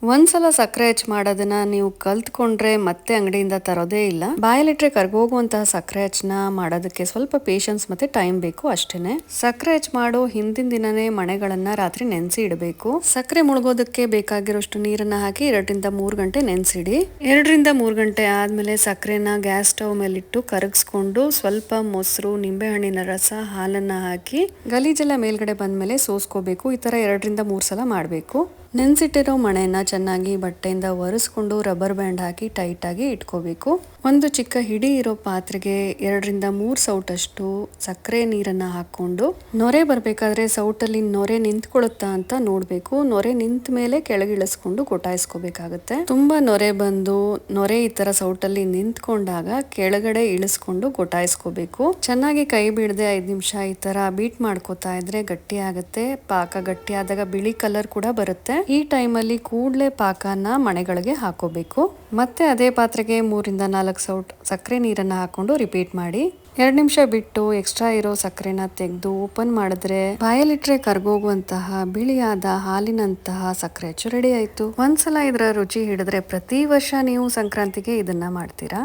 ಒಂದ್ಸಲ ಸಕ್ಕರೆ ಹೆಚ್ಚು ಮಾಡೋದನ್ನ ನೀವು ಕಲ್ತ್ಕೊಂಡ್ರೆ ಮತ್ತೆ ಅಂಗಡಿಯಿಂದ ತರೋದೇ ಇಲ್ಲ. ಬಾಯಲ್ಲಿಟ್ರೆ ಕರ್ಗೋಗುವಂತಹ ಸಕ್ಕರೆ ಹೆಚ್ಚನ ಮಾಡೋದಕ್ಕೆ ಸ್ವಲ್ಪ ಪೇಷನ್ಸ್ ಮತ್ತೆ ಟೈಮ್ ಬೇಕು ಅಷ್ಟೇನೆ. ಸಕ್ಕರೆ ಹೆಚ್ಚು ಮಾಡೋ ಹಿಂದಿನ ದಿನನೇ ಮಣೆಗಳನ್ನ ರಾತ್ರಿ ನೆನೆಸಿ ಇಡಬೇಕು. ಸಕ್ಕರೆ ಮುಳುಗೋದಕ್ಕೆ ಬೇಕಾಗಿರೋಷ್ಟು ನೀರನ್ನ ಹಾಕಿ 2 ರಿಂದ 3 ಗಂಟೆ ನೆನೆಸಿಡಿ. 2 ರಿಂದ 3 ಗಂಟೆ ಆದ್ಮೇಲೆ ಸಕ್ಕರೆನ ಗ್ಯಾಸ್ ಸ್ಟವ್ ಮೇಲಿಟ್ಟು ಕರಗಿಸ್ಕೊಂಡು ಸ್ವಲ್ಪ ಮೊಸರು, ನಿಂಬೆಹಣ್ಣಿನ ರಸ, ಹಾಲನ್ನ ಹಾಕಿ ಗಲೀಜೆಲ್ಲ ಮೇಲ್ಗಡೆ ಬಂದ್ಮೇಲೆ ಸೋಸ್ಕೋಬೇಕು. ಈ ತರ 2 ರಿಂದ 3 ಸಲ ಮಾಡಬೇಕು. ನೆನ್ಸಿಟ್ಟಿರೋ ಮಣೆನ ಚೆನ್ನಾಗಿ ಬಟ್ಟೆಯಿಂದ ಒರೆಸ್ಕೊಂಡು ರಬ್ಬರ್ ಬ್ಯಾಂಡ್ ಹಾಕಿ ಟೈಟ್ ಆಗಿ ಇಟ್ಕೋಬೇಕು. ಒಂದು ಚಿಕ್ಕ ಹಿಡಿ ಇರೋ ಪಾತ್ರೆಗೆ 2 ರಿಂದ 3 ಸೌಟಷ್ಟು ಸಕ್ಕರೆ ನೀರನ್ನ ಹಾಕೊಂಡು ನೊರೆ ಬರ್ಬೇಕಾದ್ರೆ ಸೌಟಲ್ಲಿ ನೊರೆ ನಿಂತ್ಕೊಳ್ಳುತ್ತಾ ಅಂತ ನೋಡ್ಬೇಕು. ನೊರೆ ನಿಂತ ಮೇಲೆ ಕೆಳಗಿಳಿಸ್ಕೊಂಡು ಗೊಟಾಯಿಸ್ಕೋಬೇಕಾಗತ್ತೆ. ತುಂಬಾ ನೊರೆ ಬಂದು ನೊರೆ ಈ ತರ ಸೌಟಲ್ಲಿ ನಿಂತ್ಕೊಂಡಾಗ ಕೆಳಗಡೆ ಇಳಿಸ್ಕೊಂಡು ಗೊಟಾಯಿಸ್ಕೋಬೇಕು. ಚೆನ್ನಾಗಿ ಕೈ ಬಿಡದೆ 5 ನಿಮಿಷ ಈ ತರ ಬೀಟ್ ಮಾಡ್ಕೋತಾ ಇದ್ರೆ ಗಟ್ಟಿ ಆಗತ್ತೆ. ಪಾಕ ಗಟ್ಟಿ ಆದಾಗ ಬಿಳಿ ಕಲರ್ ಕೂಡ ಬರುತ್ತೆ. ಈ ಟೈಮಲ್ಲಿ ಕೂಡ್ಲೆ ಪಾಕನ ಮಣೆಗಳಿಗೆ ಹಾಕೋಬೇಕು. ಮತ್ತೆ ಅದೇ ಪಾತ್ರೆಗೆ 3 ರಿಂದ 4 ಸೌಟ್ ಸಕ್ಕರೆ ನೀರನ್ನ ಹಾಕೊಂಡು ರಿಪೀಟ್ ಮಾಡಿ. 2 ನಿಮಿಷ ಬಿಟ್ಟು ಎಕ್ಸ್ಟ್ರಾ ಇರೋ ಸಕ್ಕರೆನ ತೆಗೆದು ಓಪನ್ ಮಾಡಿದ್ರೆ ಬಾಯಲ್ಲಿಟ್ರೆ ಕರ್ಗೋಗುವಂತಹ ಬಿಳಿಯಾದ ಹಾಲಿನಂತಹ ಸಕ್ಕರೆ ಹೆಚ್ಚು ರೆಡಿ ಆಯ್ತು. ಒಂದ್ಸಲ ಇದರ ರುಚಿ ಹಿಡಿದ್ರೆ ಪ್ರತಿ ವರ್ಷ ನೀವು ಸಂಕ್ರಾಂತಿಗೆ ಇದನ್ನ ಮಾಡ್ತೀರಾ.